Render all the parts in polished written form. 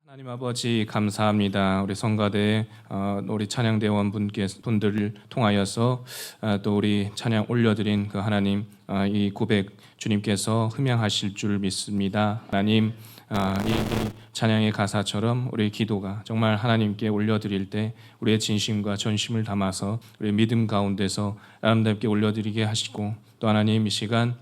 하나님 아버지 감사합니다. 우리 성가대 우리 찬양대원 분들을 통하여서 또 우리 찬양 올려드린 그 하나님 이 고백 주님께서 흠양하실 줄 믿습니다. 하나님 이 찬양의 가사처럼 우리 기도가 정말 하나님께 올려드릴 때 우리의 진심과 전심을 담아서 우리 믿음 가운데서 아름답게 올려드리게 하시고 또 하나님 이 시간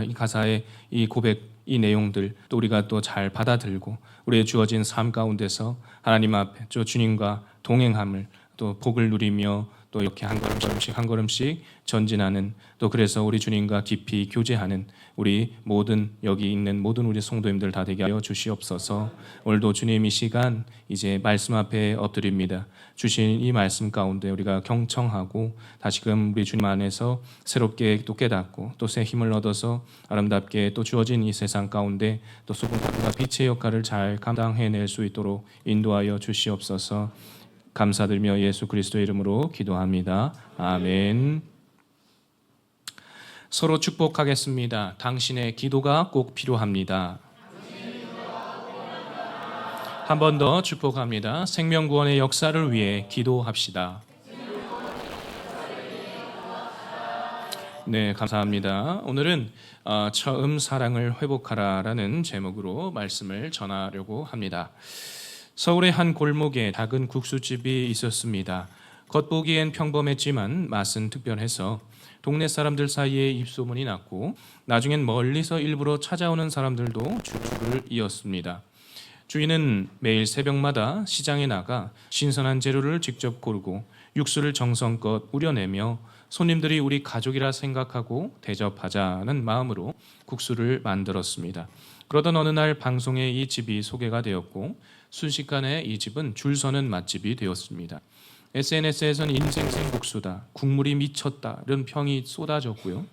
이 가사의 이 고백 이 내용들 또 우리가 또 잘 받아들고 우리의 주어진 삶 가운데서 하나님 앞에 주님과 동행함을 또 복을 누리며 또 이렇게 한 걸음씩 전진하는 또 그래서 우리 주님과 깊이 교제하는 우리 모든 여기 있는 모든 우리 성도님들 다 되게 하여 주시옵소서. 오늘도 주님 이 시간 이제 말씀 앞에 엎드립니다. 주신 이 말씀 가운데 우리가 경청하고 다시금 우리 주님 안에서 새롭게 또 깨닫고 또 새 힘을 얻어서 아름답게 또 주어진 이 세상 가운데 또 소금과 빛의 역할을 잘 감당해낼 수 있도록 인도하여 주시옵소서. 감사드리며 예수 그리스도의 이름으로 기도합니다. 아멘. 서로 축복하겠습니다. 당신의 기도가 꼭 필요합니다. 한 번 더 축복합니다. 생명구원의 역사를 위해 기도합시다. 네, 감사합니다. 오늘은 처음 사랑을 회복하라라는 제목으로 말씀을 전하려고 합니다. 서울의 한 골목에 작은 국수집이 있었습니다. 겉보기엔 평범했지만 맛은 특별해서 동네 사람들 사이에 입소문이 났고 나중엔 멀리서 일부러 찾아오는 사람들도 줄을 이었습니다. 주인은 매일 새벽마다 시장에 나가 신선한 재료를 직접 고르고 육수를 정성껏 우려내며 손님들이 우리 가족이라 생각하고 대접하자는 마음으로 국수를 만들었습니다. 그러던 어느 날 방송에 이 집이 소개가 되었고 순식간에 이 집은 줄 서는 맛집이 되었습니다. SNS에서는 인생 국수다, 국물이 미쳤다 이런 평이 쏟아졌고요.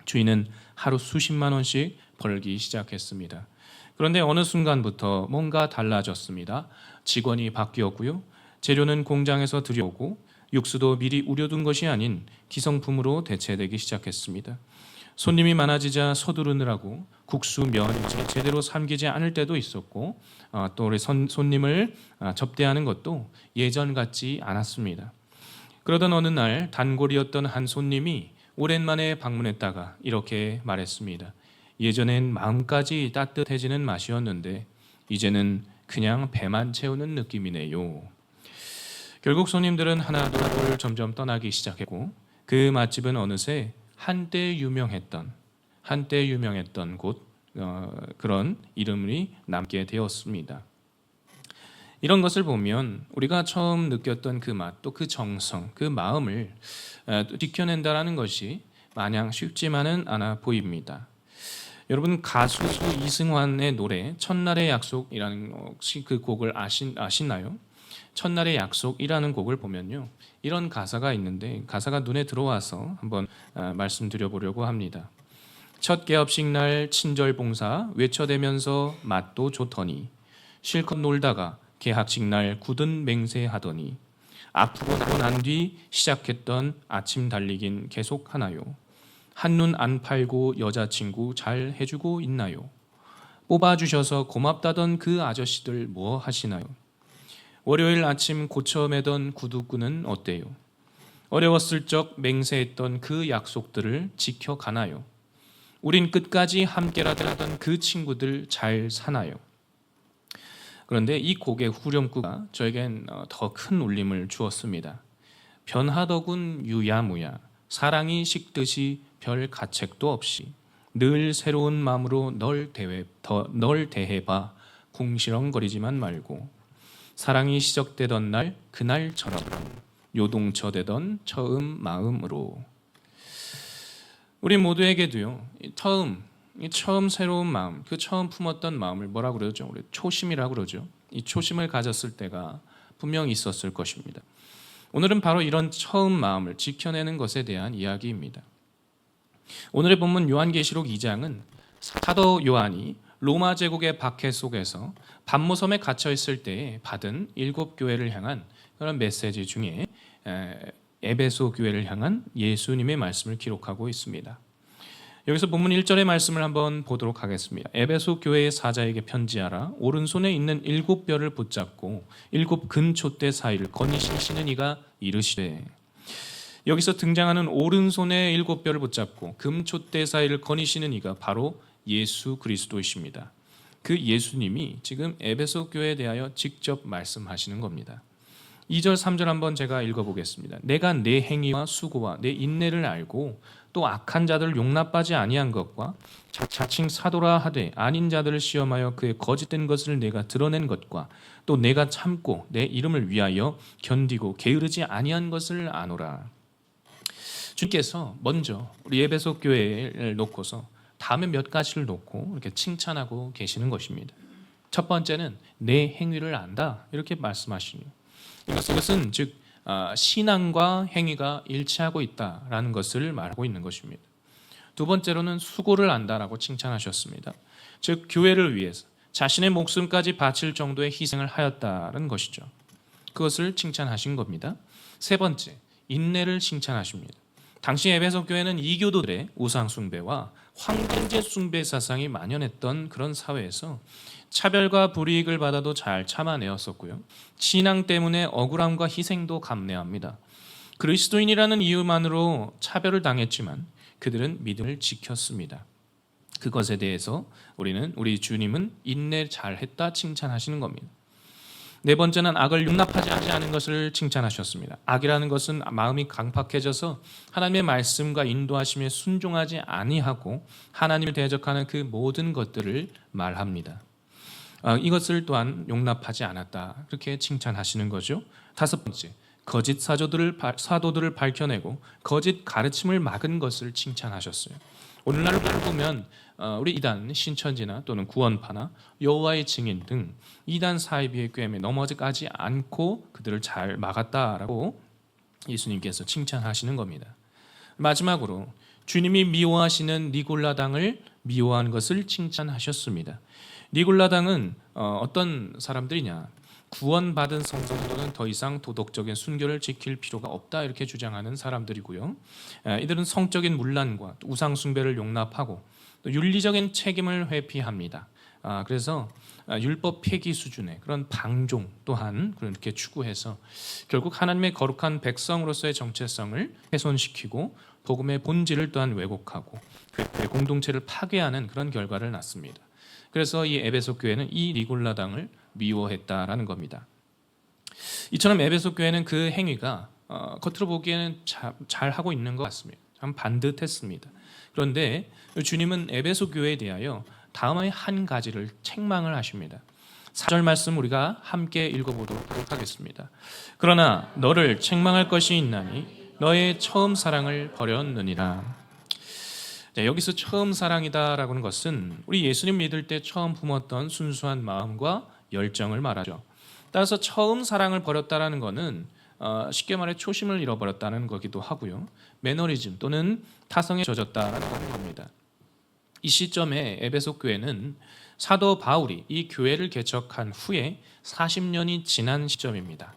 주인은 하루 수십만 원씩 벌기 시작했습니다. 그런데 어느 순간부터 뭔가 달라졌습니다. 직원이 바뀌었고요. 재료는 공장에서 들여오고 육수도 미리 우려둔 것이 아닌 기성품으로 대체되기 시작했습니다. 손님이 많아지자 서두르느라고 국수, 면이 제대로 삶기지 않을 때도 있었고 또 우리 손님을 접대하는 것도 예전 같지 않았습니다. 그러던 어느 날 단골이었던 한 손님이 오랜만에 방문했다가 이렇게 말했습니다. 예전엔 마음까지 따뜻해지는 맛이었는데 이제는 그냥 배만 채우는 느낌이네요. 결국 손님들은 하나둘 점점 떠나기 시작했고 그 맛집은 어느새 한때 유명했던 곳 그런 이름이 남게 되었습니다. 이런 것을 보면 우리가 처음 느꼈던 그 맛, 또 그 정성, 그 마음을 지켜낸다라는 것이 마냥 쉽지만은 않아 보입니다. 여러분 가수 이승환의 노래 첫날의 약속이라는 혹시 그 곡을 아시나요? 첫날의 약속이라는 곡을 보면요. 이런 가사가 있는데 가사가 눈에 들어와서 한번 말씀드려보려고 합니다. 첫 개업식 날 친절 봉사 외쳐대면서 맛도 좋더니 실컷 놀다가 개학식 날 굳은 맹세하더니 아프고 난 뒤 시작했던 아침 달리긴 계속하나요? 한눈 안 팔고 여자친구 잘 해주고 있나요? 뽑아주셔서 고맙다던 그 아저씨들 뭐 하시나요? 월요일 아침 고쳐 매던 구두꾼은 어때요? 어려웠을 적 맹세했던 그 약속들을 지켜가나요? 우린 끝까지 함께라던 그 친구들 잘 사나요? 그런데 이 곡의 후렴구가 저에겐 더 큰 울림을 주었습니다. 변하더군 유야무야 사랑이 식듯이 별 가책도 없이 늘 새로운 마음으로 널 대해봐 궁시렁거리지만 말고 사랑이 시작되던 날 그날처럼 요동쳐대던 처음 마음으로. 우리 모두에게도요 처음 새로운 마음, 그 처음 품었던 마음을 뭐라고 그러죠? 우리 초심이라고 그러죠. 이 초심을 가졌을 때가 분명히 있었을 것입니다. 오늘은 바로 이런 처음 마음을 지켜내는 것에 대한 이야기입니다. 오늘의 본문 요한계시록 2장은 사도 요한이 로마 제국의 박해 속에서 반모섬에 갇혀 있을 때에 받은 7교회를 향한 그런 메시지 중에 에베소 교회를 향한 예수님의 말씀을 기록하고 있습니다. 여기서 본문 1절의 말씀을 한번 보도록 하겠습니다. 에베소 교회의 사자에게 편지하라. 오른손에 있는 7뼈를 붙잡고 7 근촛대 사이를 거니시는 이가 이르시되. 여기서 등장하는 오른손에 7뼈를 붙잡고 금촛대 사이를 거니시는 이가 바로 예수 그리스도이십니다. 그 예수님이 지금 에베소 교회에 대하여 직접 말씀하시는 겁니다. 2절 3절 한번 제가 읽어보겠습니다. 내가 내 행위와 수고와 내 인내를 알고 또 악한 자들을 용납하지 아니한 것과 자칭 사도라 하되 아닌 자들을 시험하여 그의 거짓된 것을 내가 드러낸 것과 또 내가 참고 내 이름을 위하여 견디고 게으르지 아니한 것을 아노라. 주님께서 먼저 우리 에베소 교회를 놓고서 다음에 몇 가지를 놓고 이렇게 칭찬하고 계시는 것입니다. 첫 번째는 내 행위를 안다 이렇게 말씀하시니 이것은 즉 신앙과 행위가 일치하고 있다라는 것을 말하고 있는 것입니다. 두 번째로는 수고를 안다라고 칭찬하셨습니다. 즉 교회를 위해서 자신의 목숨까지 바칠 정도의 희생을 하였다는 것이죠. 그것을 칭찬하신 겁니다. 세 번째, 인내를 칭찬하십니다. 당시 에베소 교회는 이교도들의 우상 숭배와 황금제 숭배 사상이 만연했던 그런 사회에서 차별과 불이익을 받아도 잘 참아내었었고요. 신앙 때문에 억울함과 희생도 감내합니다. 그리스도인이라는 이유만으로 차별을 당했지만 그들은 믿음을 지켰습니다. 그것에 대해서 우리 주님은 인내 잘했다 칭찬하시는 겁니다. 네 번째는 악을 용납하지 않은 것을 칭찬하셨습니다. 악이라는 것은 마음이 강팍해져서 하나님의 말씀과 인도하심에 순종하지 아니하고 하나님을 대적하는 그 모든 것들을 말합니다. 이것을 또한 용납하지 않았다. 그렇게 칭찬하시는 거죠. 다섯 번째, 거짓 사도들을 밝혀내고 거짓 가르침을 막은 것을 칭찬하셨어요. 오늘날 보면 우리 이단 신천지나 또는 구원파나 여호와의 증인 등 이단 사이비의 꾀에 넘어가지 않고 그들을 잘 막았다라고 예수님께서 칭찬하시는 겁니다. 마지막으로 주님이 미워하시는 니골라당을 미워한 것을 칭찬하셨습니다. 니골라당은 어떤 사람들이냐? 구원받은 성도들은 더 이상 도덕적인 순결을 지킬 필요가 없다 이렇게 주장하는 사람들이고요. 이들은 성적인 문란과 우상 숭배를 용납하고 또 윤리적인 책임을 회피합니다. 그래서 율법 폐기 수준의 그런 방종 또한 그렇게 추구해서 결국 하나님의 거룩한 백성으로서의 정체성을 훼손시키고 복음의 본질을 또한 왜곡하고 공동체를 파괴하는 그런 결과를 낳습니다. 그래서 이 에베소 교회는 이 니골라당을 미워했다라는 겁니다. 이처럼 에베소 교회는 그 행위가 겉으로 보기에는 잘 하고 있는 것 같습니다. 참 반듯했습니다. 그런데 주님은 에베소 교회에 대하여 다음의 한 가지를 책망을 하십니다. 4절 말씀 우리가 함께 읽어보도록 하겠습니다. 그러나 너를 책망할 것이 있나니 너의 처음 사랑을 버렸느니라. 여기서 처음 사랑이다라는 것은 우리 예수님 믿을 때 처음 품었던 순수한 마음과 열정을 말하죠. 따라서 처음 사랑을 버렸다라는 것은 쉽게 말해 초심을 잃어버렸다는 거기도 하고요. 매너리즘 또는 타성에 젖었다라는 겁니다. 이 시점에 에베소 교회는 사도 바울이 이 교회를 개척한 후에 40년이 지난 시점입니다.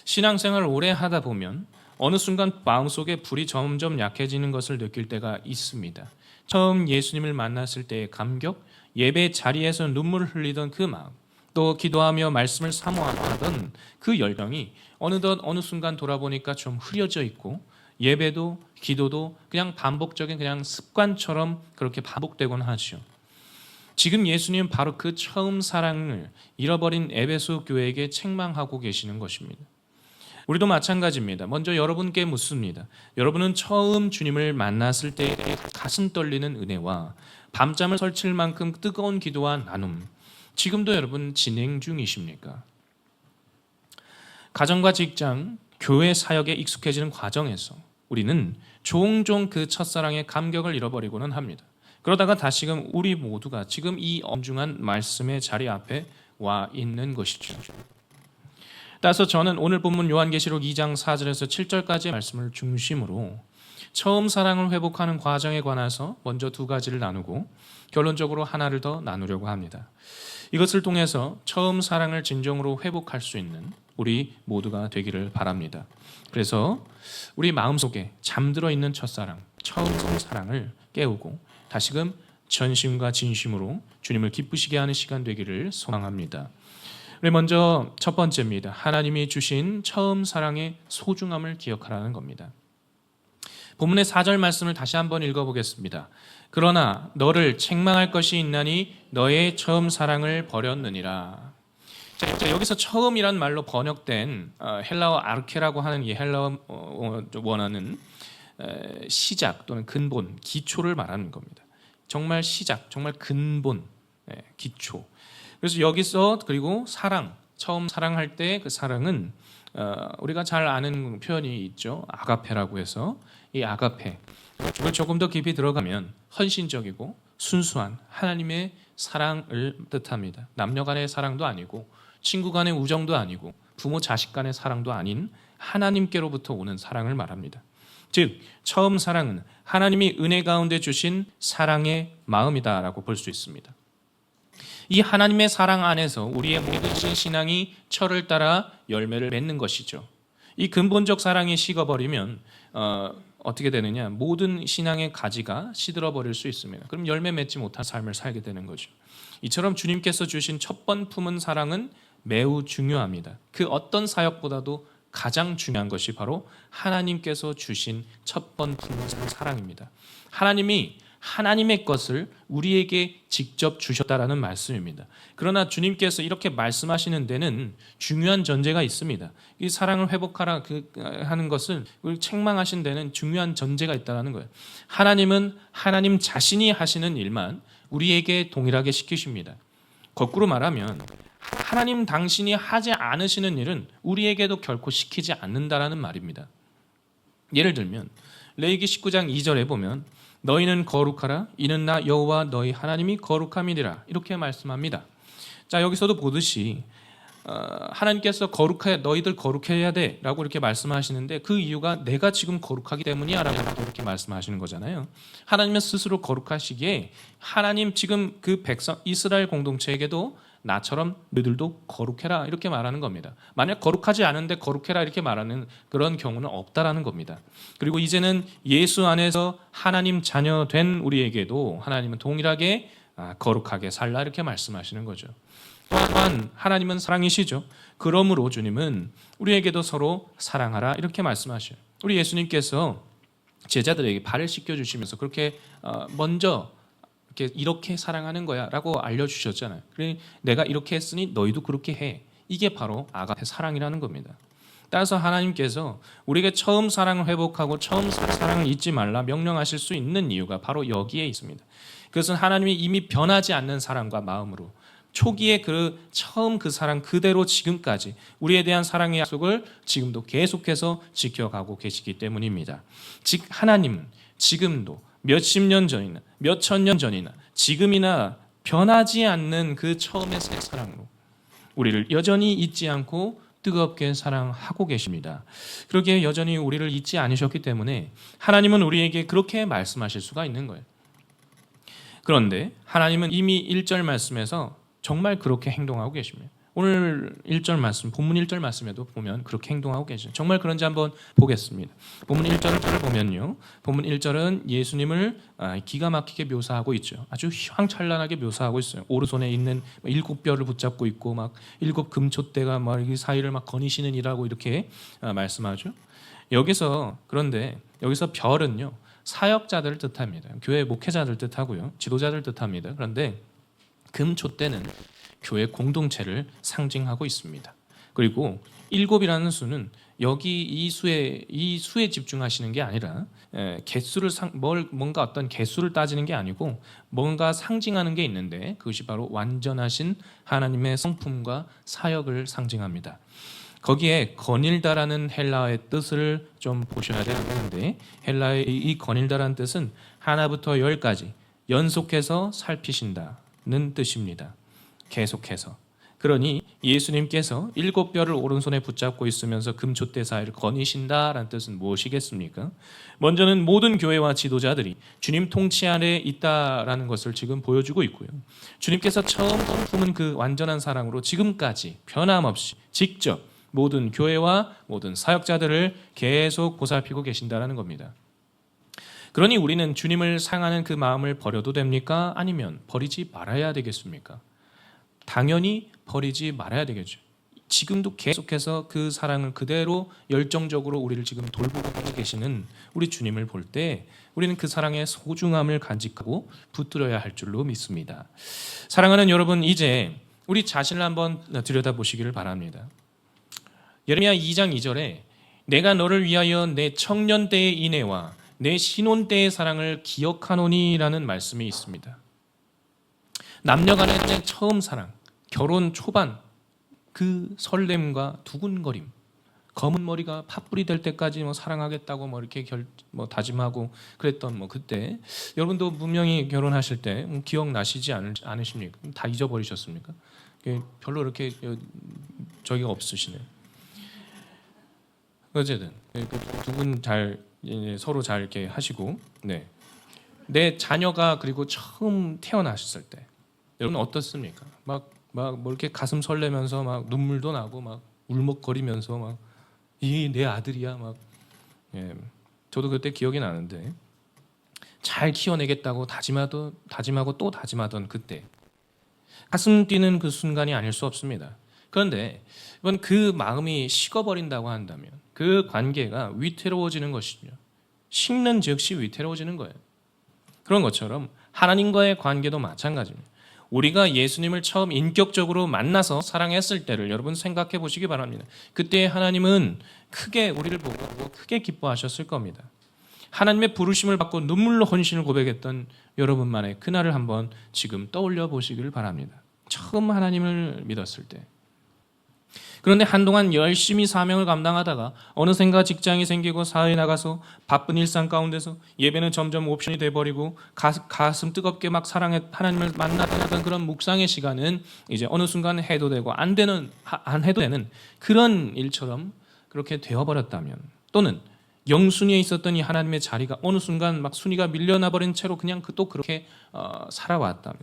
신앙생활을 오래 하다 보면 어느 순간 마음속에 불이 점점 약해지는 것을 느낄 때가 있습니다. 처음 예수님을 만났을 때의 감격, 예배 자리에서 눈물을 흘리던 그 마음, 또 기도하며 말씀을 사모하던 그 열정이 어느덧 어느 순간 돌아보니까 좀 흐려져 있고 예배도 기도도 그냥 반복적인 그냥 습관처럼 그렇게 반복되곤 하죠. 지금 예수님은 바로 그 처음 사랑을 잃어버린 에베소 교회에게 책망하고 계시는 것입니다. 우리도 마찬가지입니다. 먼저 여러분께 묻습니다. 여러분은 처음 주님을 만났을 때의 가슴 떨리는 은혜와 밤잠을 설칠 만큼 뜨거운 기도와 나눔, 지금도 여러분 진행 중이십니까? 가정과 직장, 교회 사역에 익숙해지는 과정에서 우리는 종종 그 첫사랑의 감격을 잃어버리고는 합니다. 그러다가 다시금 우리 모두가 지금 이 엄중한 말씀의 자리 앞에 와 있는 것이죠. 따라서 저는 오늘 본문 요한계시록 2장 4절에서 7절까지의 말씀을 중심으로 처음 사랑을 회복하는 과정에 관해서 먼저 두 가지를 나누고 결론적으로 하나를 더 나누려고 합니다. 이것을 통해서 처음 사랑을 진정으로 회복할 수 있는 우리 모두가 되기를 바랍니다. 그래서 우리 마음속에 잠들어 있는 첫사랑, 처음 사랑을 깨우고 다시금 전심과 진심으로 주님을 기쁘시게 하는 시간 되기를 소망합니다. 우리 먼저 첫 번째입니다. 하나님이 주신 처음 사랑의 소중함을 기억하라는 겁니다. 본문의 4절 말씀을 다시 한번 읽어보겠습니다. 그러나 너를 책망할 것이 있나니 너의 처음 사랑을 버렸느니라. 자, 여기서 처음이란 말로 번역된 헬라어 아르케라고 하는 이 헬라어 원어는 시작 또는 근본, 기초를 말하는 겁니다. 정말 시작, 정말 근본, 기초. 그래서 여기서 그리고 사랑, 처음 사랑할 때 그 사랑은 우리가 잘 아는 표현이 있죠. 아가페라고 해서 이 아가페, 이걸 조금 더 깊이 들어가면 헌신적이고 순수한 하나님의 사랑을 뜻합니다. 남녀 간의 사랑도 아니고 친구 간의 우정도 아니고 부모 자식 간의 사랑도 아닌 하나님께로부터 오는 사랑을 말합니다. 즉 처음 사랑은 하나님이 은혜 가운데 주신 사랑의 마음이다라고 볼 수 있습니다. 이 하나님의 사랑 안에서 우리의 모든 신앙이 철을 따라 열매를 맺는 것이죠. 이 근본적 사랑이 식어버리면 어떻게 되느냐? 모든 신앙의 가지가 시들어버릴 수 있습니다. 그럼 열매 맺지 못한 삶을 살게 되는 거죠. 이처럼 주님께서 주신 첫 번 품은 사랑은 매우 중요합니다. 그 어떤 사역보다도 가장 중요한 것이 바로 하나님께서 주신 첫 번 품은 사랑입니다. 하나님이 하나님의 것을 우리에게 직접 주셨다라는 말씀입니다. 그러나 주님께서 이렇게 말씀하시는 데는 중요한 전제가 있습니다. 이 사랑을 회복하라 하는 것을 책망하신 데는 중요한 전제가 있다는 거예요. 하나님은 하나님 자신이 하시는 일만 우리에게 동일하게 시키십니다. 거꾸로 말하면 하나님 당신이 하지 않으시는 일은 우리에게도 결코 시키지 않는다라는 말입니다. 예를 들면 레위기 19장 2절에 보면 너희는 거룩하라 이는 나 여호와 너희 하나님이 거룩함이니라 이렇게 말씀합니다. 자, 여기서도 보듯이 하나님께서 거룩해 너희들 거룩해야 돼라고 이렇게 말씀하시는데 그 이유가 내가 지금 거룩하기 때문이야라고 이렇게 말씀하시는 거잖아요. 하나님은 스스로 거룩하시기에 하나님 지금 그 백성 이스라엘 공동체에게도 나처럼 너희들도 거룩해라 이렇게 말하는 겁니다. 만약 거룩하지 않은데 거룩해라 이렇게 말하는 그런 경우는 없다라는 겁니다. 그리고 이제는 예수 안에서 하나님 자녀 된 우리에게도 하나님은 동일하게 거룩하게 살라 이렇게 말씀하시는 거죠. 또한 하나님은 사랑이시죠. 그러므로 주님은 우리에게도 서로 사랑하라 이렇게 말씀하셔요. 우리 예수님께서 제자들에게 발을 씻겨주시면서 그렇게 먼저 이렇게 사랑하는 거야 라고 알려주셨잖아요. 그러니 내가 이렇게 했으니 너희도 그렇게 해. 이게 바로 아가페 사랑이라는 겁니다. 따라서 하나님께서 우리에게 처음 사랑을 회복하고 처음 사랑을 잊지 말라 명령하실 수 있는 이유가 바로 여기에 있습니다. 그것은 하나님이 이미 변하지 않는 사랑과 마음으로 초기에 처음 그 사랑 그대로 지금까지 우리에 대한 사랑의 약속을 지금도 계속해서 지켜가고 계시기 때문입니다. 즉 하나님은 지금도 몇십 년 전이나 몇천 년 전이나 지금이나 변하지 않는 그 처음의 새 사랑으로 우리를 여전히 잊지 않고 뜨겁게 사랑하고 계십니다. 그러기에 여전히 우리를 잊지 않으셨기 때문에 하나님은 우리에게 그렇게 말씀하실 수가 있는 거예요. 그런데 하나님은 이미 1절 말씀에서 정말 그렇게 행동하고 계십니다. 오늘 1절 말씀, 본문 1절 말씀에도 보면 그렇게 행동하고 계시죠. 정말 그런지 한번 보겠습니다. 본문 1절을 보면요. 본문 1절은 예수님을 기가 막히게 묘사하고 있죠. 아주 휘황찬란하게 묘사하고 있어요. 오른손에 있는 7뼈를 붙잡고 있고 막 7 금촛대가 막 이 사이를 막 거니시는 이라고 이렇게 말씀하죠. 그런데 여기서 별은요. 사역자들을 뜻합니다. 교회 목회자들 뜻하고요. 지도자들 뜻합니다. 그런데 금촛대는 교회 공동체를 상징하고 있습니다. 그리고 7이라는 수는 여기 이 수에 집중하시는 게 아니라 개수를 뭔가 어떤 개수를 따지는 게 아니고 뭔가 상징하는 게 있는데 그것이 바로 완전하신 하나님의 성품과 사역을 상징합니다. 거기에 거닐다라는 헬라어의 뜻을 좀 보셔야 되는데 헬라의 이 거닐다라는 뜻은 하나부터 10까지 연속해서 살피신다는 뜻입니다. 계속해서. 그러니 예수님께서 7뼈를 오른손에 붙잡고 있으면서 금촛대 사이를 거니신다라는 뜻은 무엇이겠습니까? 먼저는 모든 교회와 지도자들이 주님 통치 아래 있다라는 것을 지금 보여주고 있고요. 주님께서 처음 품은 그 완전한 사랑으로 지금까지 변함없이 직접 모든 교회와 모든 사역자들을 계속 보살피고 계신다라는 겁니다. 그러니 우리는 주님을 사랑하는 그 마음을 버려도 됩니까? 아니면 버리지 말아야 되겠습니까? 당연히 버리지 말아야 되겠죠. 지금도 계속해서 그 사랑을 그대로 열정적으로 우리를 지금 돌보고 계시는 우리 주님을 볼 때 우리는 그 사랑의 소중함을 간직하고 붙들어야 할 줄로 믿습니다. 사랑하는 여러분, 이제 우리 자신을 한번 들여다보시기를 바랍니다. 예레미야 2장 2절에 내가 너를 위하여 내 청년 때의 인애와 내 신혼 때의 사랑을 기억하노니라는 말씀이 있습니다. 남녀 간의 처음 사랑, 결혼 초반 그 설렘과 두근거림, 검은 머리가 팥불이 될 때까지 사랑하겠다고 이렇게 다짐하고 그랬던 그때 여러분도 분명히 결혼하실 때 기억나시지 않으십니까? 다 잊어버리셨습니까? 별로 이렇게 저기가 없으시네요. 어쨌든 두 분 잘 서로 잘 이렇게 하시고, 네. 내 자녀가 그리고 처음 태어나셨을 때 여러분 어떻습니까? 막 이렇게 가슴 설레면서 막 눈물도 나고 막 울먹거리면서 막 이 내 아들이야 막. 저도 그때 기억이 나는데 잘 키워내겠다고 다짐하고 또 다짐하던 그때 가슴 뛰는 그 순간이 아닐 수 없습니다. 그런데 이번 그 마음이 식어버린다고 한다면 그 관계가 위태로워지는 것이죠. 식는 즉시 위태로워지는 거예요. 그런 것처럼 하나님과의 관계도 마찬가지입니다. 우리가 예수님을 처음 인격적으로 만나서 사랑했을 때를 여러분 생각해 보시기 바랍니다. 그때 하나님은 크게 우리를 보고 크게 기뻐하셨을 겁니다. 하나님의 부르심을 받고 눈물로 헌신을 고백했던 여러분만의 그날을 한번 지금 떠올려 보시길 바랍니다. 처음 하나님을 믿었을 때. 그런데 한동안 열심히 사명을 감당하다가 어느샌가 직장이 생기고 사회에 나가서 바쁜 일상 가운데서 예배는 점점 옵션이 돼버리고 가슴 뜨겁게 막 하나님을 만나던 그런 묵상의 시간은 이제 어느 순간 해도 되고 안 해도 되는 그런 일처럼 그렇게 되어버렸다면, 또는 영순위에 있었던 이 하나님의 자리가 어느 순간 막 순위가 밀려나버린 채로 그냥 또 그렇게 살아왔다면,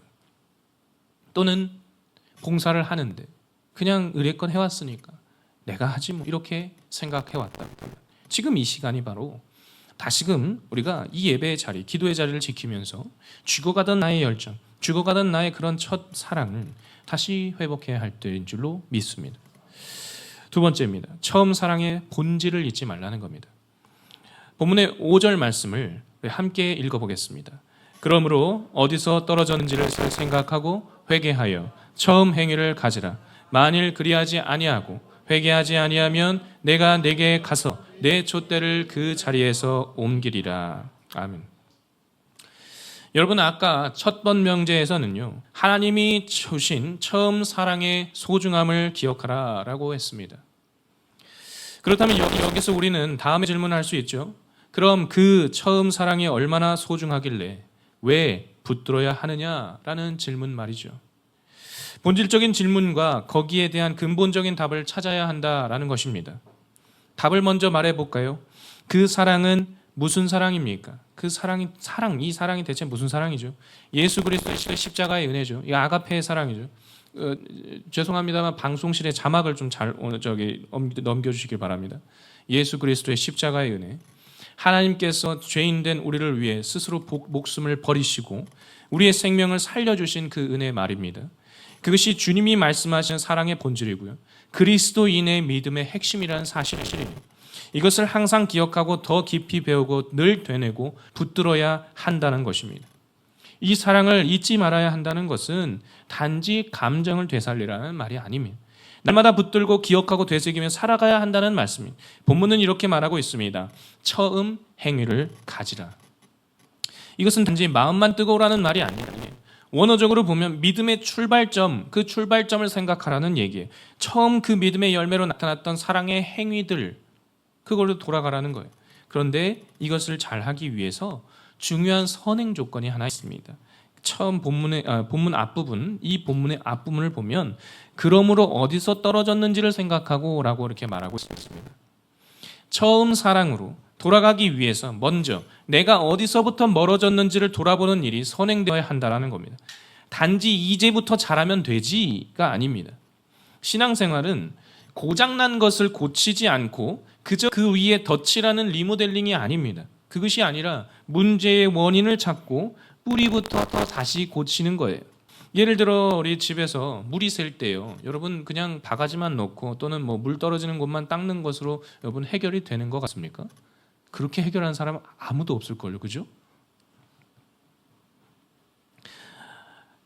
또는 봉사를 하는데 그냥 의뢰껏 해왔으니까 내가 하지 이렇게 생각해왔다. 지금 이 시간이 바로 다시금 우리가 이 예배의 자리, 기도의 자리를 지키면서 죽어가던 나의 열정, 죽어가던 나의 그런 첫 사랑을 다시 회복해야 할 때인 줄로 믿습니다. 두 번째입니다. 처음 사랑의 본질을 잊지 말라는 겁니다. 본문의 5절 말씀을 함께 읽어보겠습니다. 그러므로 어디서 떨어졌는지를 생각하고 회개하여 처음 행위를 가지라. 만일 그리하지 아니하고 회개하지 아니하면 내가 내게 가서 내 촛대를 그 자리에서 옮기리라. 아멘. 여러분, 아까 첫 번 명제에서는요, 하나님이 주신 처음 사랑의 소중함을 기억하라라고 했습니다. 그렇다면 여기서 우리는 다음에 질문할 수 있죠. 그럼 그 처음 사랑이 얼마나 소중하길래 왜 붙들어야 하느냐라는 질문 말이죠. 본질적인 질문과 거기에 대한 근본적인 답을 찾아야 한다라는 것입니다. 답을 먼저 말해볼까요? 그 사랑은 무슨 사랑입니까? 이 사랑이 대체 무슨 사랑이죠? 예수 그리스도의 십자가의 은혜죠. 이 아가페의 사랑이죠. 죄송합니다만 방송실에 자막을 좀 잘 넘겨주시길 바랍니다. 예수 그리스도의 십자가의 은혜. 하나님께서 죄인된 우리를 위해 스스로 목숨을 버리시고 우리의 생명을 살려주신 그 은혜의 말입니다. 그것이 주님이 말씀하신 사랑의 본질이고요. 그리스도인의 믿음의 핵심이라는 사실입니다. 이것을 항상 기억하고 더 깊이 배우고 늘 되뇌고 붙들어야 한다는 것입니다. 이 사랑을 잊지 말아야 한다는 것은 단지 감정을 되살리라는 말이 아닙니다. 날마다 붙들고 기억하고 되새기며 살아가야 한다는 말씀입니다. 본문은 이렇게 말하고 있습니다. 처음 행위를 가지라. 이것은 단지 마음만 뜨거우라는 말이 아니에요. 원어적으로 보면 믿음의 출발점, 그 출발점을 생각하라는 얘기예요. 처음 그 믿음의 열매로 나타났던 사랑의 행위들, 그걸로 돌아가라는 거예요. 그런데 이것을 잘하기 위해서 중요한 선행 조건이 하나 있습니다. 처음 본문 앞부분, 이 본문의 앞부분을 보면 그러므로 어디서 떨어졌는지를 생각하고 라고 이렇게 말하고 있습니다. 처음 사랑으로 돌아가기 위해서 먼저 내가 어디서부터 멀어졌는지를 돌아보는 일이 선행되어야 한다는 겁니다. 단지 이제부터 잘하면 되지가 아닙니다. 신앙생활은 고장난 것을 고치지 않고 그저 그 위에 덧칠하는 리모델링이 아닙니다. 그것이 아니라 문제의 원인을 찾고 뿌리부터 다시 고치는 거예요. 예를 들어 우리 집에서 물이 셀 때요. 여러분 그냥 바가지만 놓고 또는 뭐 물 떨어지는 곳만 닦는 것으로 여러분 해결이 되는 것 같습니까? 그렇게 해결하는 사람은 아무도 없을걸요. 그죠?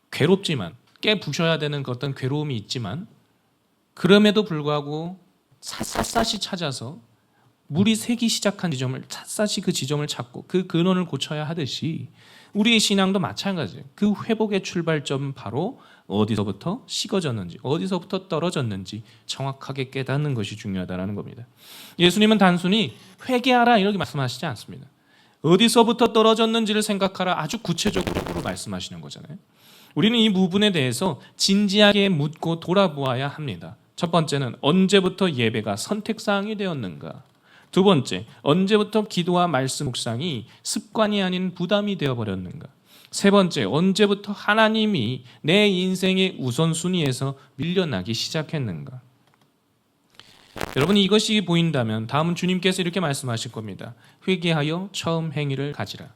괴롭지만 깨부셔야 되는 어떤 괴로움이 있지만 그럼에도 불구하고 샅샅이 찾아서 물이 새기 시작한 지점을 샅샅이 그 지점을 찾고 그 근원을 고쳐야 하듯이 우리의 신앙도 마찬가지예요. 그 회복의 출발점은 바로 어디서부터 식어졌는지 어디서부터 떨어졌는지 정확하게 깨닫는 것이 중요하다는 겁니다. 예수님은 단순히 회개하라 이렇게 말씀하시지 않습니다. 어디서부터 떨어졌는지를 생각하라 아주 구체적으로 말씀하시는 거잖아요. 우리는 이 부분에 대해서 진지하게 묻고 돌아보아야 합니다. 첫 번째는 언제부터 예배가 선택사항이 되었는가? 두 번째, 언제부터 기도와 말씀 묵상이 습관이 아닌 부담이 되어버렸는가? 세 번째, 언제부터 하나님이 내 인생의 우선순위에서 밀려나기 시작했는가? 여러분 이것이 보인다면 다음은 주님께서 이렇게 말씀하실 겁니다. 회개하여 처음 행위를 가지라.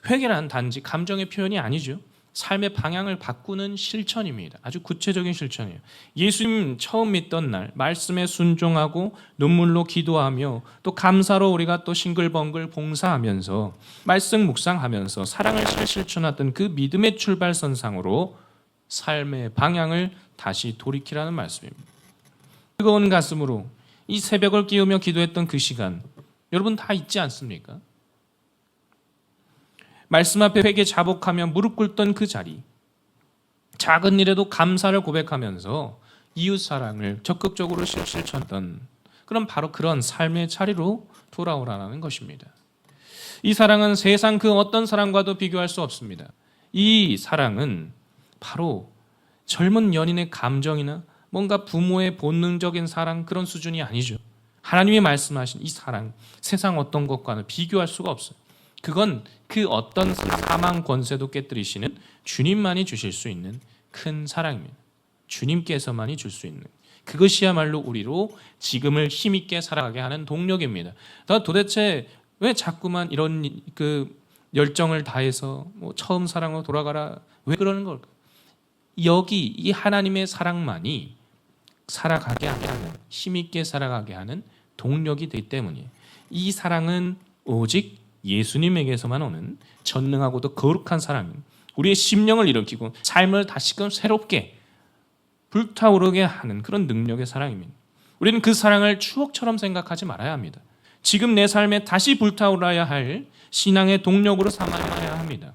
회개란 단지 감정의 표현이 아니죠. 삶의 방향을 바꾸는 실천입니다. 아주 구체적인 실천이에요. 예수님 처음 믿던 날 말씀에 순종하고 눈물로 기도하며 또 감사로 우리가 또 싱글벙글 봉사하면서 말씀 묵상하면서 사랑을 실천하던 그 믿음의 출발선상으로 삶의 방향을 다시 돌이키라는 말씀입니다. 뜨거운 가슴으로 이 새벽을 깨우며 기도했던 그 시간 여러분 다 잊지 않습니까? 말씀 앞에 회개 자복하며 무릎 꿇던 그 자리, 작은 일에도 감사를 고백하면서 이웃 사랑을 적극적으로 실천했던 바로 그런 삶의 자리로 돌아오라는 것입니다. 이 사랑은 세상 그 어떤 사랑과도 비교할 수 없습니다. 이 사랑은 바로 젊은 연인의 감정이나 뭔가 부모의 본능적인 사랑 그런 수준이 아니죠. 하나님이 말씀하신 이 사랑, 세상 어떤 것과는 비교할 수가 없어요. 그건 그 어떤 사망 권세도 깨뜨리시는 주님만이 주실 수 있는 큰 사랑입니다. 주님께서만이 줄 수 있는 그것이야말로 우리로 지금을 힘있게 살아가게 하는 동력입니다. 도대체 왜 자꾸만 이런 그 열정을 다해서 처음 사랑으로 돌아가라 왜 그러는 걸까? 여기 이 하나님의 사랑만이 살아가게 하는 힘있게 살아가게 하는 동력이 되기 때문이에요. 이 사랑은 오직 예수님에게서만 오는 전능하고도 거룩한 사랑입니다. 우리의 심령을 일으키고 삶을 다시금 새롭게 불타오르게 하는 그런 능력의 사랑입니다. 우리는 그 사랑을 추억처럼 생각하지 말아야 합니다. 지금 내 삶에 다시 불타오르어야 할 신앙의 동력으로 삼아야 합니다.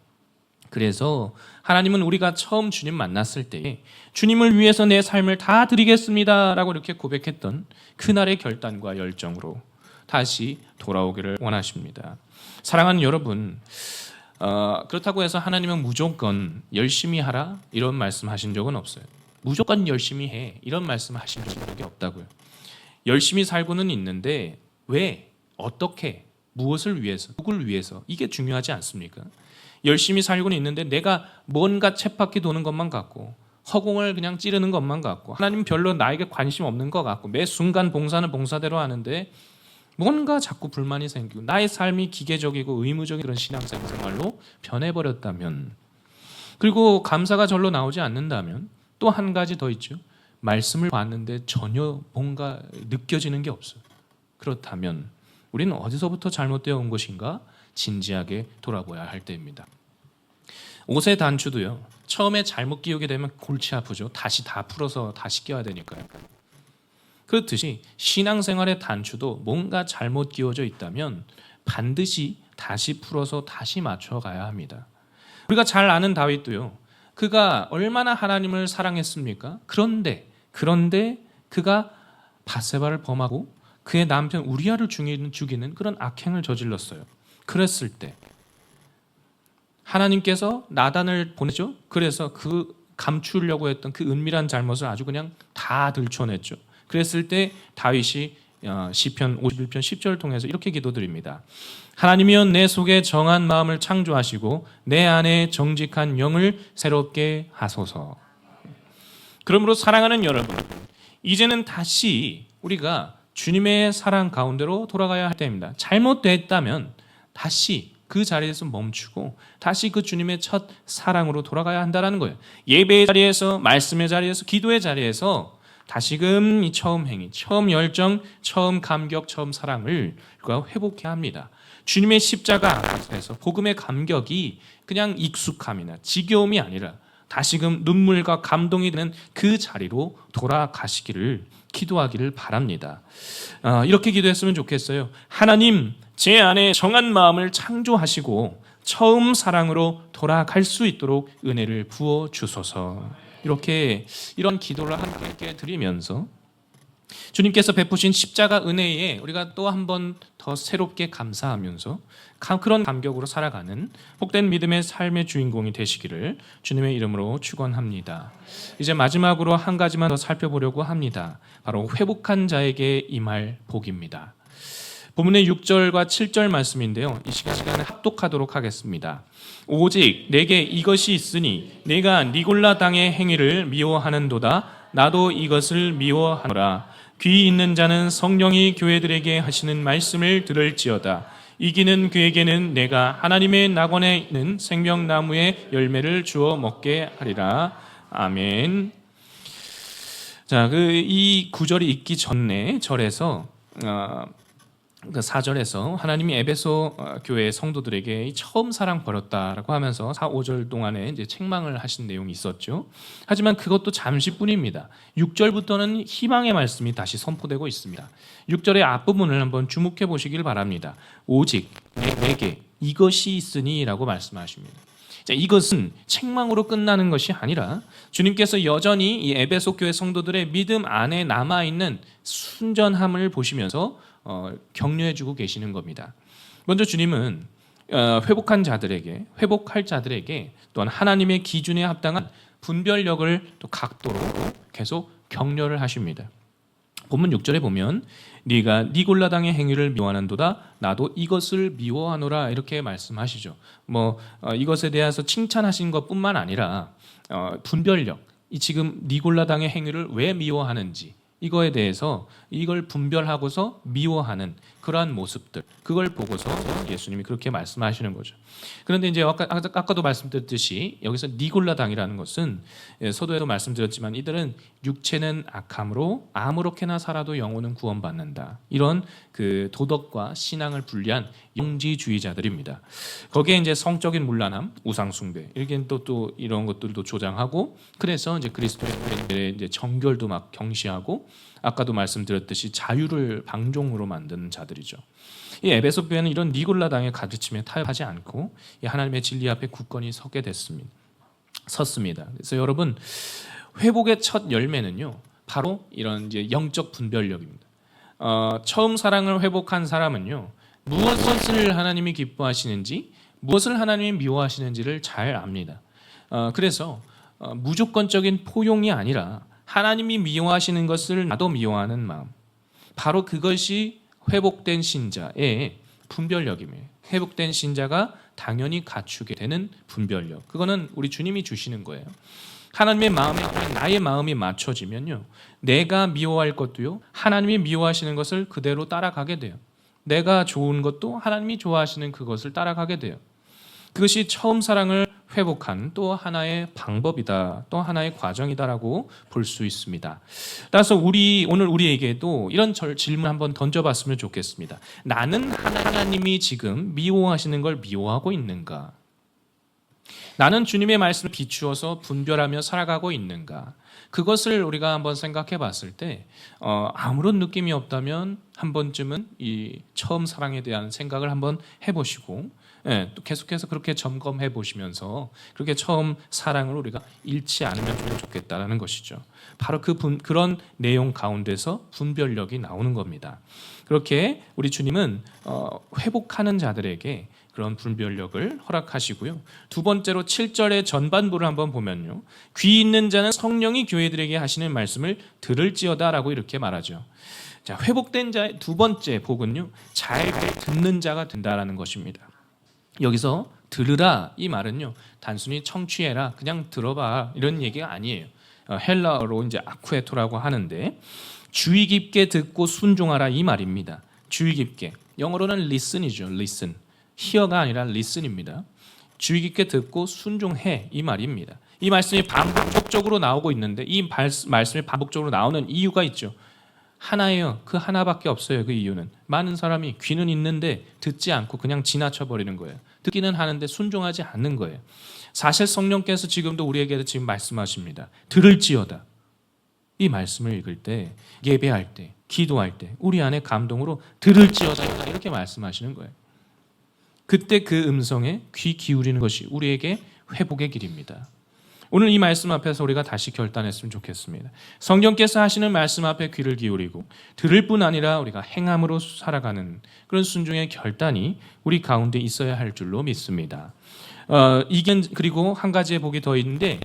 그래서 하나님은 우리가 처음 주님 만났을 때 주님을 위해서 내 삶을 다 드리겠습니다 라고 이렇게 고백했던 그날의 결단과 열정으로 다시 돌아오기를 원하십니다. 사랑하는 여러분, 그렇다고 해서 하나님은 무조건 열심히 하라 이런 말씀하신 적은 없어요. 무조건 열심히 해 이런 말씀하신 적이 없다고요. 열심히 살고는 있는데 왜, 어떻게, 무엇을 위해서, 누굴 위해서 이게 중요하지 않습니까? 열심히 살고는 있는데 내가 뭔가 쳇바퀴 도는 것만 같고 허공을 그냥 찌르는 것만 같고 하나님 별로 나에게 관심 없는 것 같고 매 순간 봉사는 봉사대로 하는데 뭔가 자꾸 불만이 생기고 나의 삶이 기계적이고 의무적인 그런 신앙생활로 변해버렸다면, 그리고 감사가 절로 나오지 않는다면 또 한 가지 더 있죠. 말씀을 봤는데 전혀 뭔가 느껴지는 게 없어요. 그렇다면 우리는 어디서부터 잘못되어 온 것인가 진지하게 돌아보아야 할 때입니다. 옷의 단추도요, 처음에 잘못 끼우게 되면 골치 아프죠. 다시 다 풀어서 다시 끼워야 되니까요. 그렇듯이 신앙생활의 단추도 뭔가 잘못 끼워져 있다면 반드시 다시 풀어서 다시 맞춰가야 합니다. 우리가 잘 아는 다윗도요, 그가 얼마나 하나님을 사랑했습니까? 그런데 그가 밧세바를 범하고 그의 남편 우리아를 죽이는 그런 악행을 저질렀어요. 그랬을 때 하나님께서 나단을 보내죠. 그래서 그 감추려고 했던 그 은밀한 잘못을 아주 그냥 다 들춰냈죠. 그랬을 때 다윗이 시편 51편 10절을 통해서 이렇게 기도드립니다. 하나님이여 내 속에 정한 마음을 창조하시고 내 안에 정직한 영을 새롭게 하소서. 그러므로 사랑하는 여러분, 이제는 다시 우리가 주님의 사랑 가운데로 돌아가야 할 때입니다. 잘못됐다면 다시 그 자리에서 멈추고 다시 그 주님의 첫 사랑으로 돌아가야 한다는 거예요. 예배의 자리에서, 말씀의 자리에서, 기도의 자리에서 다시금 이 처음 행위, 처음 열정, 처음 감격, 처음 사랑을 우리가 회복해야 합니다. 주님의 십자가 앞에서 복음의 감격이 그냥 익숙함이나 지겨움이 아니라 다시금 눈물과 감동이 되는 그 자리로 돌아가시기를 기도하기를 바랍니다. 이렇게 기도했으면 좋겠어요. 하나님, 제 안에 정한 마음을 창조하시고 처음 사랑으로 돌아갈 수 있도록 은혜를 부어 주소서. 이렇게 이런 기도를 함께 드리면서 주님께서 베푸신 십자가 은혜에 우리가 또 한 번 더 새롭게 감사하면서 그런 감격으로 살아가는 복된 믿음의 삶의 주인공이 되시기를 주님의 이름으로 축원합니다. 이제 마지막으로 한 가지만 더 살펴보려고 합니다. 바로 회복한 자에게 임할 복입니다. 본문의 6절과 7절 말씀인데요. 이 시간에 합독하도록 하겠습니다. 오직 내게 이것이 있으니 내가 니골라 당의 행위를 미워하는도다. 나도 이것을 미워하노라. 귀 있는 자는 성령이 교회들에게 하시는 말씀을 들을지어다. 이기는 그에게는 내가 하나님의 낙원에 있는 생명나무의 열매를 주어 먹게 하리라. 아멘. 자, 이 구절이 있기 전에 절에서 그 4절에서 하나님이 에베소 교회 성도들에게 처음 사랑 버렸다라고 하면서 4, 5절 동안에 이제 책망을 하신 내용이 있었죠. 하지만 그것도 잠시뿐입니다. 6절부터는 희망의 말씀이 다시 선포되고 있습니다. 6절의 앞부분을 한번 주목해 보시길 바랍니다. 오직 내게 이것이 있으니라고 말씀하십니다. 자, 이것은 책망으로 끝나는 것이 아니라 주님께서 여전히 이 에베소 교회 성도들의 믿음 안에 남아있는 순전함을 보시면서 격려해주고 계시는 겁니다. 먼저 주님은 회복할 자들에게 또한 하나님의 기준에 합당한 분별력을 또 각도로 계속 격려를 하십니다. 본문 6절에 보면 네가 니골라 당의 행위를 미워하는도다. 나도 이것을 미워하노라 이렇게 말씀하시죠. 이것에 대해서 칭찬하신 것뿐만 아니라 분별력, 이 지금 니골라 당의 행위를 왜 미워하는지 이거에 대해서 이걸 분별하고서 미워하는 그러한 모습들, 그걸 보고서 예수님이 그렇게 말씀하시는 거죠. 그런데 이제 아까도 말씀드렸듯이 여기서 니골라 당이라는 것은 서도에도 말씀드렸지만 이들은 육체는 악함으로 아무렇게나 살아도 영혼은 구원받는다. 이런 그 도덕과 신앙을 분리한 영지주의자들입니다. 거기에 이제 성적인 문란함, 우상숭배, 이렇게 또 이런 것들도 조장하고, 그래서 이제 그리스도인들의 이제 정결도 막 경시하고, 아까도 말씀드렸듯이 자유를 방종으로 만드는 자들이죠. 이 에베소 교회는 이런 니골라 당의 가르침에 타협하지 않고 이 하나님의 진리 앞에 굳건히 섰습니다. 그래서 여러분, 회복의 첫 열매는요, 바로 이런 이제 영적 분별력입니다. 처음 사랑을 회복한 사람은요, 무엇을 하나님이 기뻐하시는지, 무엇을 하나님이 미워하시는지를 잘 압니다. 그래서 무조건적인 포용이 아니라 하나님이 미워하시는 것을 나도 미워하는 마음, 바로 그것이 회복된 신자의 분별력입니다. 회복된 신자가 당연히 갖추게 되는 분별력, 그거는 우리 주님이 주시는 거예요. 하나님의 마음에 나의 마음이 맞춰지면요, 내가 미워할 것도요, 하나님이 미워하시는 것을 그대로 따라가게 돼요. 내가 좋은 것도 하나님이 좋아하시는 그것을 따라가게 돼요. 그것이 처음 사랑을 회복한 또 하나의 방법이다, 또 하나의 과정이다라고 볼 수 있습니다. 따라서 오늘 우리에게도 이런 질문 한번 던져봤으면 좋겠습니다. 나는 하나님이 지금 미워하시는 걸 미워하고 있는가? 나는 주님의 말씀을 비추어서 분별하며 살아가고 있는가? 그것을 우리가 한번 생각해 봤을 때 아무런 느낌이 없다면 한 번쯤은 이 처음 사랑에 대한 생각을 한번 해보시고, 또 계속해서 그렇게 점검해 보시면서 그렇게 처음 사랑을 우리가 잃지 않으면 좋겠다라는 것이죠. 바로 그런 내용 가운데서 분별력이 나오는 겁니다. 그렇게 우리 주님은 회복하는 자들에게 그런 분별력을 허락하시고요. 두 번째로 7절의 전반부를 한번 보면요, 귀 있는 자는 성령이 교회들에게 하시는 말씀을 들을지어다라고 이렇게 말하죠. 자, 회복된 자의 두 번째 복은요, 잘 듣는 자가 된다라는 것입니다. 여기서 들으라 이 말은요, 단순히 청취해라, 그냥 들어봐 이런 얘기가 아니에요. 헬라어로 이제 아쿠에토라고 하는데, 주의 깊게 듣고 순종하라 이 말입니다. 주의 깊게, 영어로는 listen이죠. listen. hear가 아니라 listen입니다. 주의 깊게 듣고 순종해 이 말입니다. 이 말씀이 반복적으로 나오고 있는데 이 말씀이 반복적으로 나오는 이유가 있죠. 하나예요. 그 하나밖에 없어요. 그 이유는 많은 사람이 귀는 있는데 듣지 않고 그냥 지나쳐 버리는 거예요. 듣기는 하는데 순종하지 않는 거예요. 사실 성령께서 지금도 우리에게 지금 말씀하십니다. 들을지어다. 이 말씀을 읽을 때, 예배할 때, 기도할 때 우리 안에 감동으로 들을지어다 이렇게 말씀하시는 거예요. 그때 그 음성에 귀 기울이는 것이 우리에게 회복의 길입니다. 오늘 이 말씀 앞에서 우리가 다시 결단했으면 좋겠습니다. 성령께서 하시는 말씀 앞에 귀를 기울이고 들을 뿐 아니라 우리가 행함으로 살아가는 그런 순종의 결단이 우리 가운데 있어야 할 줄로 믿습니다. 그리고 한 가지의 복이 더 있는데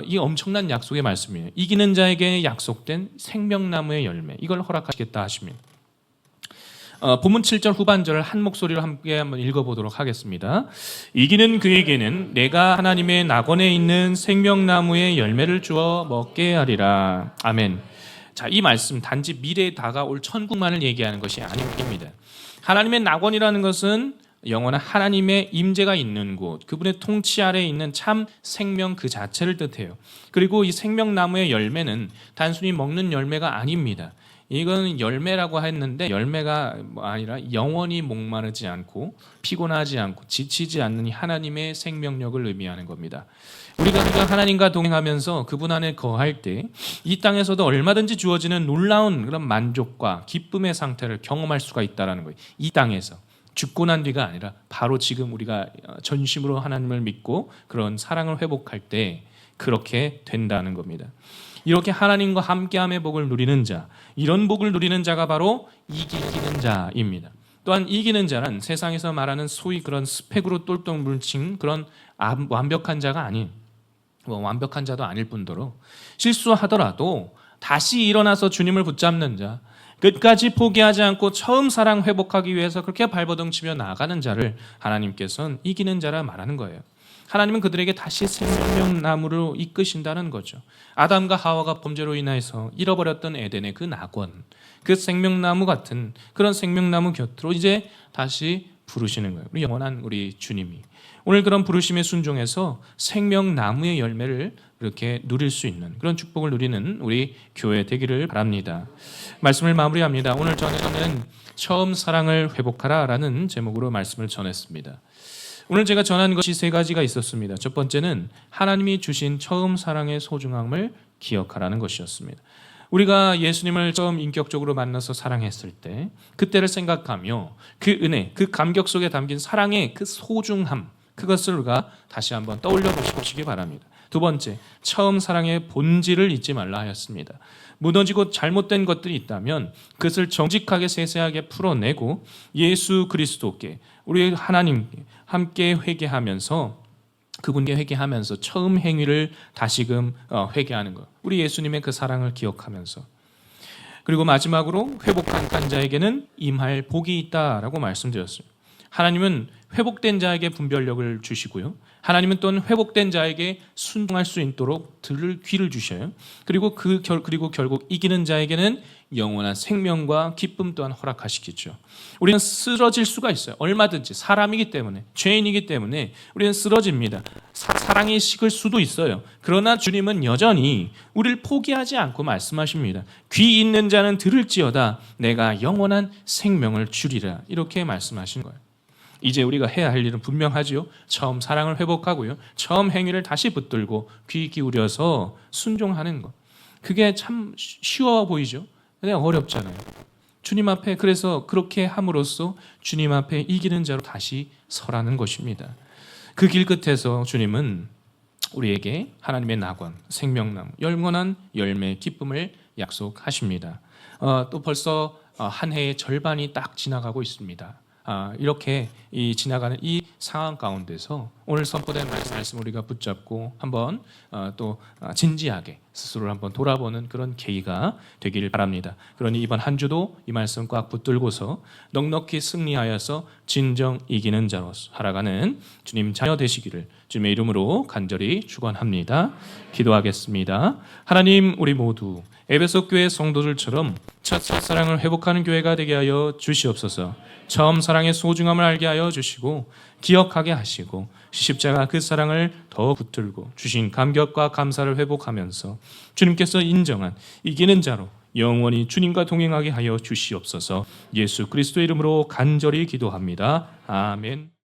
이 엄청난 약속의 말씀이에요. 이기는 자에게 약속된 생명나무의 열매 이걸 허락하시겠다 하십니다. 본문 7절 후반절을 한 목소리로 함께 한번 읽어보도록 하겠습니다. 이기는 그에게는 내가 하나님의 낙원에 있는 생명나무의 열매를 주어 먹게 하리라. 아멘. 자, 이 말씀 단지 미래에 다가올 천국만을 얘기하는 것이 아닙니다. 하나님의 낙원이라는 것은 영원한 하나님의 임재가 있는 곳, 그분의 통치 아래에 있는 참 생명 그 자체를 뜻해요. 그리고 이 생명나무의 열매는 단순히 먹는 열매가 아닙니다. 이건 열매라고 했는데 열매가 아니라 영원히 목마르지 않고 피곤하지 않고 지치지 않는 하나님의 생명력을 의미하는 겁니다. 우리가 하나님과 동행하면서 그분 안에 거할 때 이 땅에서도 얼마든지 주어지는 놀라운 그런 만족과 기쁨의 상태를 경험할 수가 있다는 거예요. 이 땅에서 죽고 난 뒤가 아니라 바로 지금 우리가 전심으로 하나님을 믿고 그런 사랑을 회복할 때 그렇게 된다는 겁니다. 이렇게 하나님과 함께함의 복을 누리는 자, 이런 복을 누리는 자가 바로 이기는 자입니다. 또한 이기는 자는 세상에서 말하는 소위 그런 스펙으로 똘똘 뭉친 그런 완벽한 자가 아닌, 완벽한 자도 아닐 뿐더러 실수하더라도 다시 일어나서 주님을 붙잡는 자, 끝까지 포기하지 않고 처음 사랑 회복하기 위해서 그렇게 발버둥치며 나아가는 자를 하나님께서는 이기는 자라 말하는 거예요. 하나님은 그들에게 다시 생명나무로 이끄신다는 거죠. 아담과 하와가 범죄로 인해서 잃어버렸던 에덴의 그 낙원, 그 생명나무 같은 그런 생명나무 곁으로 이제 다시 부르시는 거예요. 우리 영원한 우리 주님이. 오늘 그런 부르심에 순종해서 생명나무의 열매를 이렇게 누릴 수 있는 그런 축복을 누리는 우리 교회 되기를 바랍니다. 말씀을 마무리합니다. 오늘 저는 처음 사랑을 회복하라라는 제목으로 말씀을 전했습니다. 오늘 제가 전한 것이 세 가지가 있었습니다. 첫 번째는 하나님이 주신 처음 사랑의 소중함을 기억하라는 것이었습니다. 우리가 예수님을 처음 인격적으로 만나서 사랑했을 때 그때를 생각하며 그 은혜, 그 감격 속에 담긴 사랑의 그 소중함, 그것을 우리가 다시 한번 떠올려 보시기 바랍니다. 두 번째, 처음 사랑의 본질을 잊지 말라 하였습니다. 무너지고 잘못된 것들이 있다면 그것을 정직하게 세세하게 풀어내고 예수 그리스도께 우리 하나님께 함께 회개하면서 그분께 회개하면서 처음 행위를 다시금 회개하는 것. 우리 예수님의 그 사랑을 기억하면서. 그리고 마지막으로 회복한 자에게는 임할 복이 있다라고 말씀드렸습니다. 하나님은 회복된 자에게 분별력을 주시고요. 하나님은 또한 회복된 자에게 순종할 수 있도록 들을 귀를 주셔요. 그리고 결국 이기는 자에게는 영원한 생명과 기쁨 또한 허락하시겠죠. 우리는 쓰러질 수가 있어요. 얼마든지 사람이기 때문에, 죄인이기 때문에 우리는 쓰러집니다. 사랑이 식을 수도 있어요. 그러나 주님은 여전히 우리를 포기하지 않고 말씀하십니다. 귀 있는 자는 들을지어다 내가 영원한 생명을 주리라. 이렇게 말씀하신 거예요. 이제 우리가 해야 할 일은 분명하지요. 처음 사랑을 회복하고요. 처음 행위를 다시 붙들고 귀 기울여서 순종하는 것. 그게 참 쉬워 보이죠. 근데 어렵잖아요. 주님 앞에 그래서 그렇게 함으로써 주님 앞에 이기는 자로 다시 서라는 것입니다. 그 길 끝에서 주님은 우리에게 하나님의 낙원, 생명나무, 영원한 열매, 기쁨을 약속하십니다. 또 벌써 한 해의 절반이 딱 지나가고 있습니다. 이렇게 지나가는 이 상황 가운데서 오늘 선포된 말씀 우리가 붙잡고 한번 또 진지하게 스스로를 한번 돌아보는 그런 계기가 되기를 바랍니다. 그러니 이번 한 주도 이 말씀 꽉 붙들고서 넉넉히 승리하여서 진정 이기는 자로 살아가는 주님 자녀 되시기를 주님의 이름으로 간절히 축원합니다. 기도하겠습니다. 하나님, 우리 모두 에베소 교회 성도들처럼 첫 사랑을 회복하는 교회가 되게 하여 주시옵소서. 처음 사랑의 소중함을 알게 하여 주시고 기억하게 하시고 십자가 그 사랑을 더 붙들고 주신 감격과 감사를 회복하면서 주님께서 인정한 이기는 자로 영원히 주님과 동행하게 하여 주시옵소서. 예수 그리스도의 이름으로 간절히 기도합니다. 아멘.